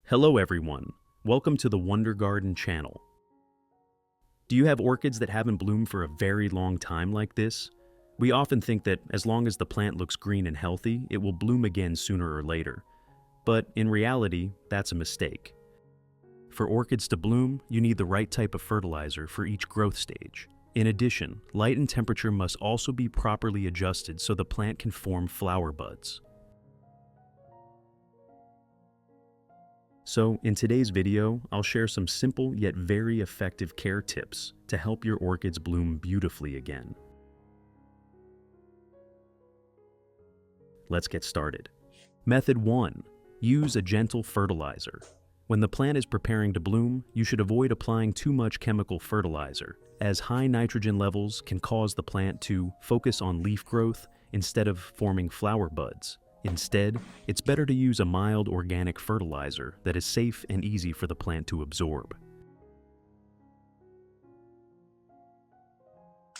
Hello everyone, welcome to the Wonder Garden channel. Do you have orchids that haven't bloomed for a very long time like this? We often think that as long as the plant looks green and healthy, it will bloom again sooner or later. But in reality, that's a mistake. For orchids to bloom, you need the right type of fertilizer for each growth stage. In addition, light and temperature must also be properly adjusted so the plant can form flower buds. So, in today's video, I'll share some simple yet very effective care tips to help your orchids bloom beautifully again. Let's get started. Method 1. Use a gentle fertilizer. When the plant is preparing to bloom, you should avoid applying too much chemical fertilizer, as high nitrogen levels can cause the plant to focus on leaf growth instead of forming flower buds. Instead, it's better to use a mild organic fertilizer that is safe and easy for the plant to absorb.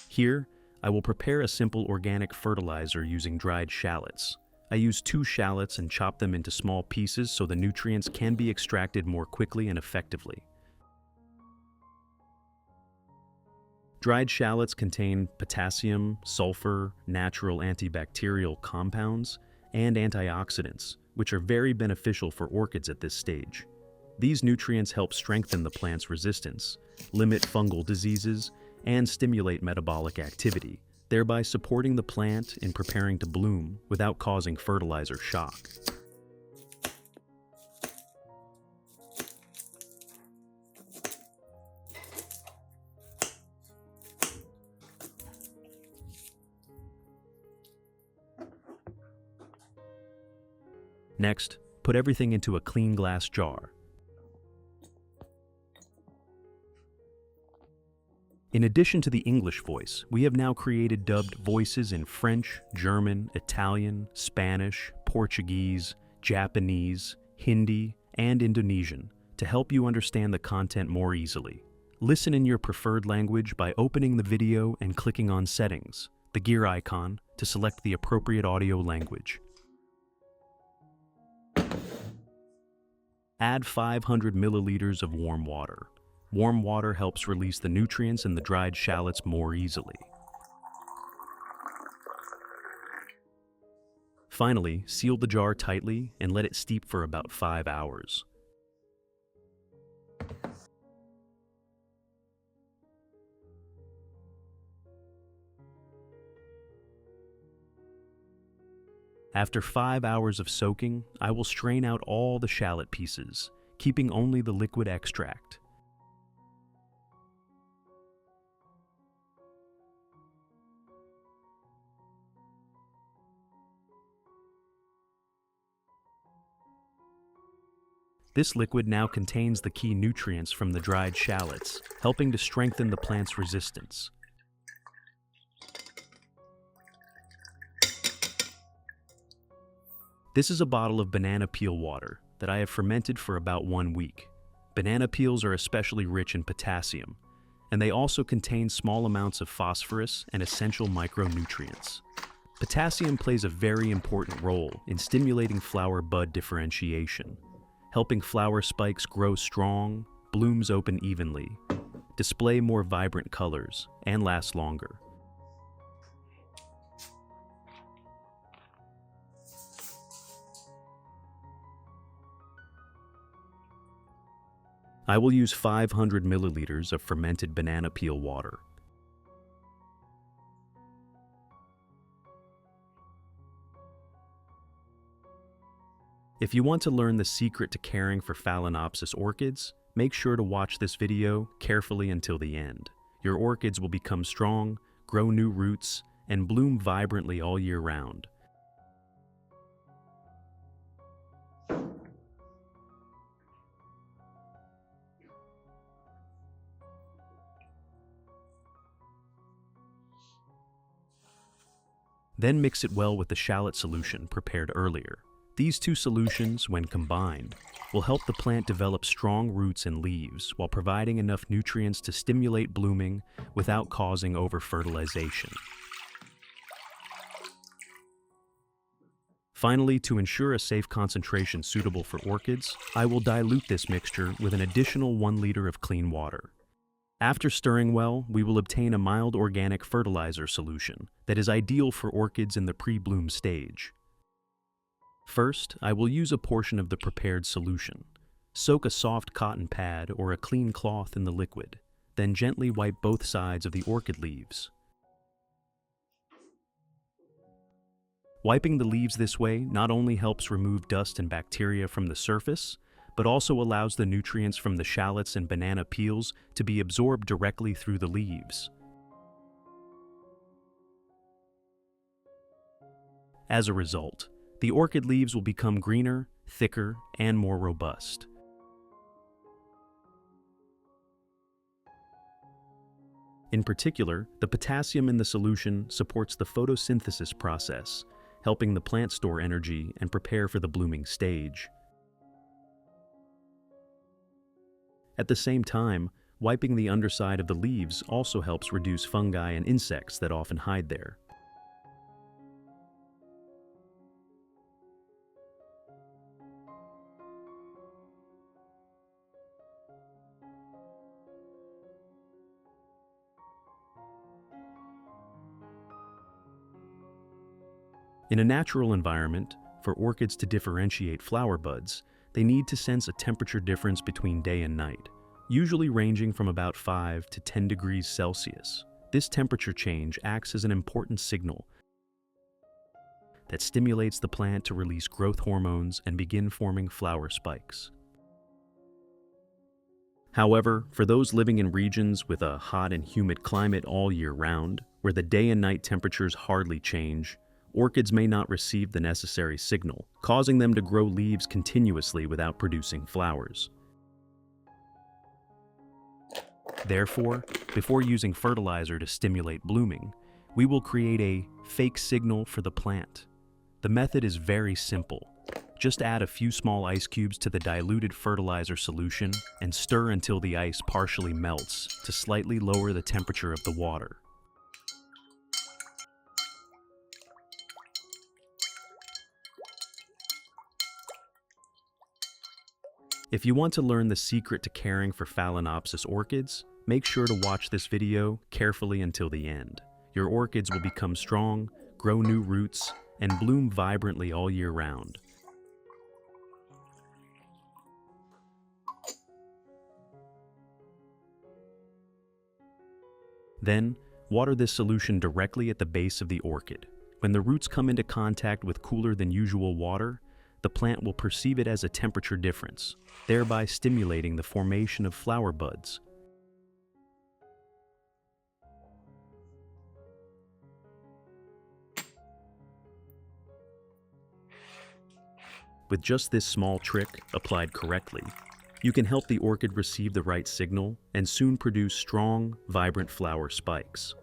Here, I will prepare a simple organic fertilizer using dried shallots. I use 2 shallots and chop them into small pieces so the nutrients can be extracted more quickly and effectively. Dried shallots contain potassium, sulfur, natural antibacterial compounds, and antioxidants, which are very beneficial for orchids at this stage. These nutrients help strengthen the plant's resistance, limit fungal diseases, and stimulate metabolic activity, thereby supporting the plant in preparing to bloom without causing fertilizer shock. Next, put everything into a clean glass jar. In addition to the English voice, we have now created dubbed voices in French, German, Italian, Spanish, Portuguese, Japanese, Hindi, and Indonesian to help you understand the content more easily. Listen in your preferred language by opening the video and clicking on Settings, the gear icon, to select the appropriate audio language. Add 500 milliliters of warm water. Warm water helps release the nutrients in the dried shallots more easily. Finally, seal the jar tightly and let it steep for about 5 hours. After 5 hours of soaking, I will strain out all the shallot pieces, keeping only the liquid extract. This liquid now contains the key nutrients from the dried shallots, helping to strengthen the plant's resistance. This is a bottle of banana peel water that I have fermented for about 1 week. Banana peels are especially rich in potassium, and they also contain small amounts of phosphorus and essential micronutrients. Potassium plays a very important role in stimulating flower bud differentiation, helping flower spikes grow strong, blooms open evenly, display more vibrant colors, and last longer. I will use 500 milliliters of fermented banana peel water. If you want to learn the secret to caring for Phalaenopsis orchids, make sure to watch this video carefully until the end. Your orchids will become strong, grow new roots, and bloom vibrantly all year round. Then mix it well with the shallot solution prepared earlier. These 2 solutions, when combined, will help the plant develop strong roots and leaves while providing enough nutrients to stimulate blooming without causing over-fertilization. Finally, to ensure a safe concentration suitable for orchids, I will dilute this mixture with an additional 1 liter of clean water. After stirring well, we will obtain a mild organic fertilizer solution that is ideal for orchids in the pre-bloom stage. First, I will use a portion of the prepared solution. Soak a soft cotton pad or a clean cloth in the liquid, then gently wipe both sides of the orchid leaves. Wiping the leaves this way not only helps remove dust and bacteria from the surface, but also allows the nutrients from the shallots and banana peels to be absorbed directly through the leaves. As a result, the orchid leaves will become greener, thicker, and more robust. In particular, the potassium in the solution supports the photosynthesis process, helping the plant store energy and prepare for the blooming stage. At the same time, wiping the underside of the leaves also helps reduce fungi and insects that often hide there. In a natural environment, for orchids to differentiate flower buds, they need to sense a temperature difference between day and night, usually ranging from about 5 to 10 degrees Celsius. This temperature change acts as an important signal that stimulates the plant to release growth hormones and begin forming flower spikes. However, for those living in regions with a hot and humid climate all year round, where the day and night temperatures hardly change, orchids may not receive the necessary signal, causing them to grow leaves continuously without producing flowers. Therefore, before using fertilizer to stimulate blooming, we will create a fake signal for the plant. The method is very simple. Just add a few small ice cubes to the diluted fertilizer solution and stir until the ice partially melts to slightly lower the temperature of the water. If you want to learn the secret to caring for Phalaenopsis orchids, make sure to watch this video carefully until the end. Your orchids will become strong, grow new roots, and bloom vibrantly all year round. Then, water this solution directly at the base of the orchid. When the roots come into contact with cooler than usual water, the plant will perceive it as a temperature difference, thereby stimulating the formation of flower buds. With just this small trick applied correctly, you can help the orchid receive the right signal and soon produce strong, vibrant flower spikes.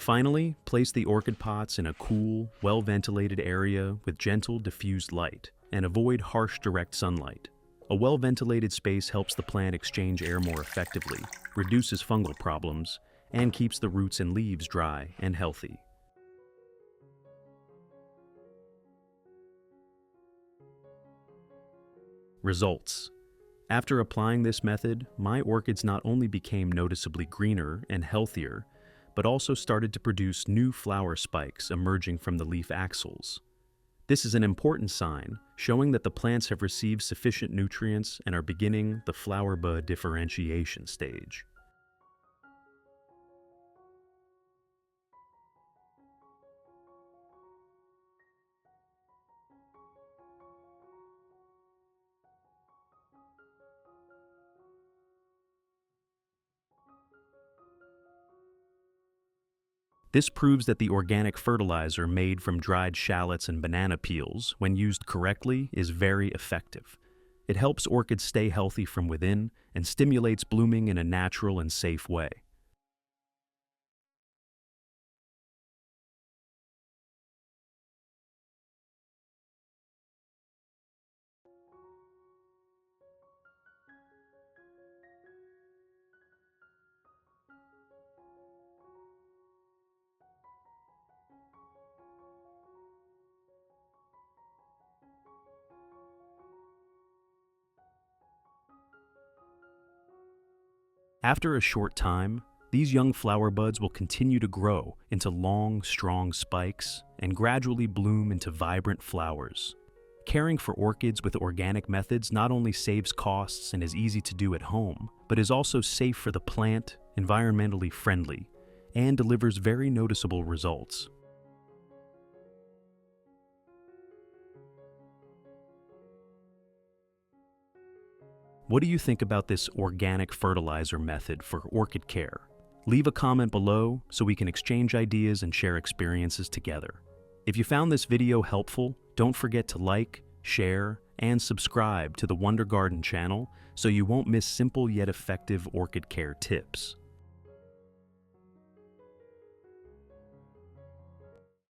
Finally, place the orchid pots in a cool, well-ventilated area with gentle, diffused light, and avoid harsh direct sunlight. A well-ventilated space helps the plant exchange air more effectively, reduces fungal problems, and keeps the roots and leaves dry and healthy. Results. After applying this method, my orchids not only became noticeably greener and healthier, but also started to produce new flower spikes emerging from the leaf axils. This is an important sign, showing that the plants have received sufficient nutrients and are beginning the flower bud differentiation stage. This proves that the organic fertilizer made from dried shallots and banana peels, when used correctly, is very effective. It helps orchids stay healthy from within and stimulates blooming in a natural and safe way. After a short time, these young flower buds will continue to grow into long, strong spikes and gradually bloom into vibrant flowers. Caring for orchids with organic methods not only saves costs and is easy to do at home, but is also safe for the plant, environmentally friendly, and delivers very noticeable results. What do you think about this organic fertilizer method for orchid care? Leave a comment below so we can exchange ideas and share experiences together. If you found this video helpful, don't forget to like, share, and subscribe to the Wonder Garden channel so you won't miss simple yet effective orchid care tips.